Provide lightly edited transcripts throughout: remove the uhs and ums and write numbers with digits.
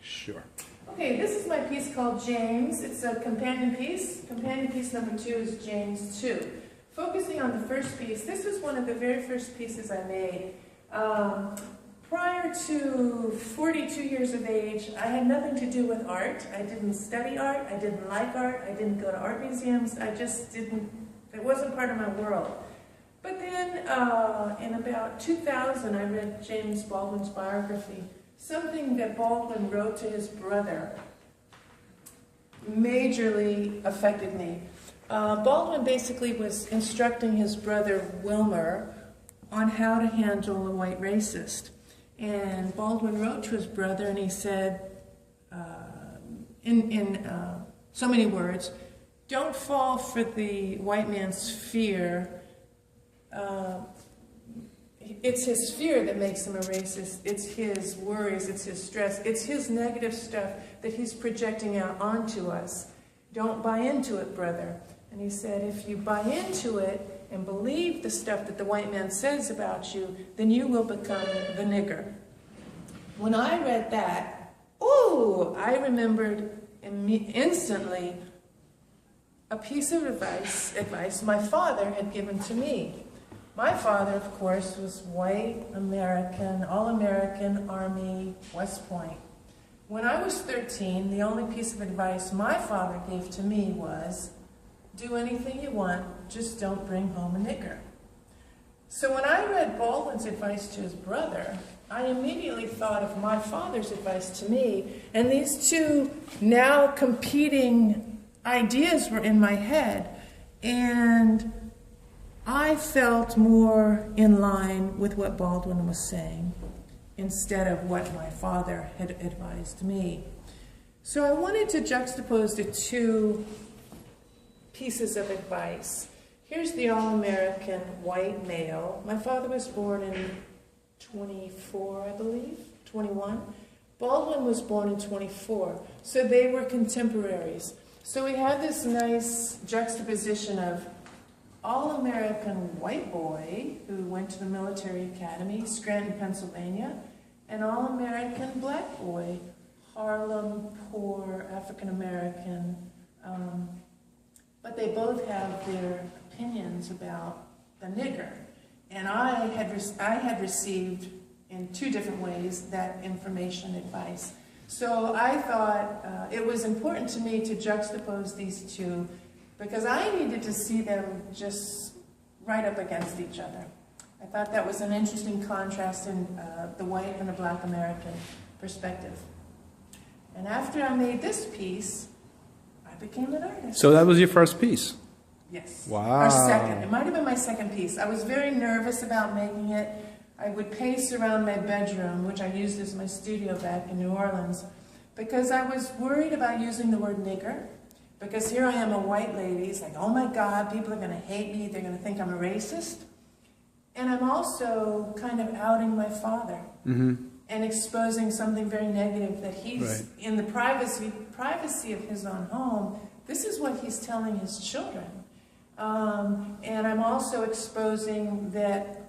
Sure. Okay, this is my piece called James. It's a companion piece. Companion piece number 2 is James 2. Focusing on the first piece, this was one of the very first pieces I made. Prior to 42 years of age, I had nothing to do with art. I didn't study art, I didn't like art, I didn't go to art museums, I just didn't, it wasn't part of my world. But then in about 2000, I read James Baldwin's biography. Something that Baldwin wrote to his brother majorly affected me. Baldwin basically was instructing his brother Wilmer on how to handle a white racist. And Baldwin wrote to his brother and he said, in so many words, don't fall for the white man's fear. It's his fear that makes him a racist. It's his worries, it's his stress, it's his negative stuff that he's projecting out onto us. Don't buy into it, brother. And he said, if you buy into it and believe the stuff that the white man says about you, then you will become the nigger. When I read that, ooh, I remembered instantly a piece of advice my father had given to me. My father, of course, was white American, all-American Army, West Point. When I was 13, the only piece of advice my father gave to me was, do anything you want, just don't bring home a nigger. So when I read Baldwin's advice to his brother, I immediately thought of my father's advice to me, and these two now competing ideas were in my head, and I felt more in line with what Baldwin was saying instead of what my father had advised me. So I wanted to juxtapose the two pieces of advice. Here's the all-American white male. My father was born in 24, I believe, 21. Baldwin was born in 24, so they were contemporaries. So we had this nice juxtaposition of all-American white boy who went to the military academy, Scranton, Pennsylvania, and all-American black boy, Harlem, poor, African-American. But they both have their opinions about the nigger. And I had received, in two different ways, that information advice. So I thought it was important to me to juxtapose these two because I needed to see them just right up against each other. I thought that was an interesting contrast in the white and the black American perspective. And after I made this piece, I became an artist. So that was your first piece? Yes. Wow. Or second. It might have been my second piece. I was very nervous about making it. I would pace around my bedroom, which I used as my studio back in New Orleans, because I was worried about using the word nigger. Because here I am, a white lady. It's like, oh my God, people are going to hate me. They're going to think I'm a racist. And I'm also kind of outing my father and exposing something very negative that he's, in the privacy of his own home, this is what he's telling his children. And I'm also exposing that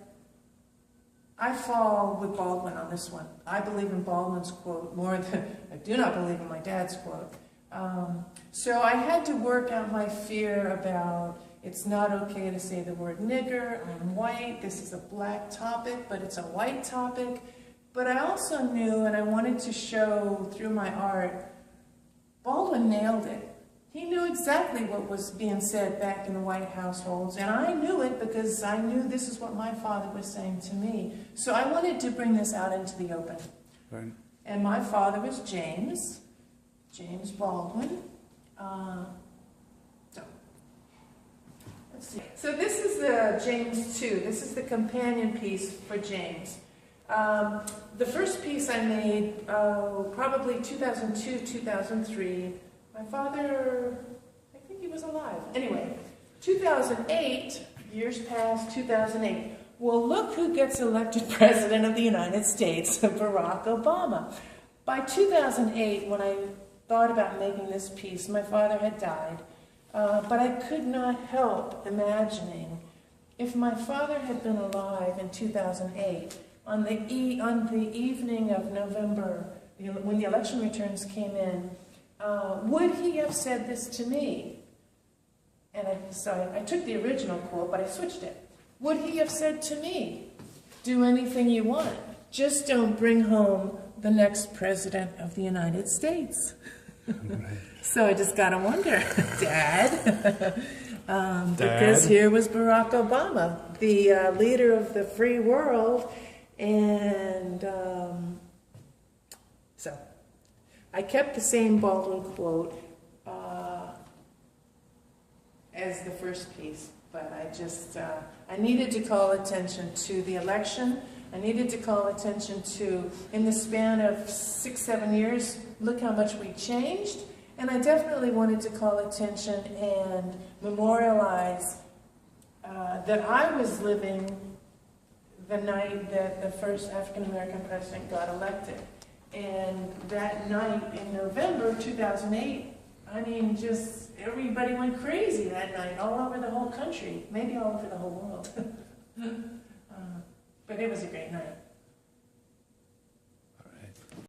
I fall with Baldwin on this one. I believe in Baldwin's quote more than I do not believe in my dad's quote. So I had to work out my fear about it's not okay to say the word nigger, I'm white, this is a black topic, but it's a white topic. But I also knew, and I wanted to show through my art, Baldwin nailed it. He knew exactly what was being said back in the white households, and I knew it because I knew this is what my father was saying to me. So I wanted to bring this out into the open. Right. And my father was James Baldwin. Let's see. So this is the James 2. This is the companion piece for James. The first piece I made, probably 2002, 2003. My father, I think he was alive. Anyway, 2008, years past, 2008. Well, look who gets elected President of the United States, Barack Obama. By 2008, when I thought about making this piece, my father had died. But I could not help imagining if my father had been alive in 2008, on the evening of November when the election returns came in, would he have said this to me? And I took the original quote, but I switched it. Would he have said to me, do anything you want, just don't bring home the next president of the United States? Right. So I just gotta wonder, Dad. Because here was Barack Obama, the leader of the free world, and so I kept the same Baldwin quote as the first piece, but I needed to call attention to the election. I needed to call attention to, in the span of 6-7 years, look how much we changed. And I definitely wanted to call attention and memorialize that I was living the night that the first African-American president got elected. And that night in November 2008, I mean, just everybody went crazy that night, all over the whole country, maybe all over the whole world. But it was a great night.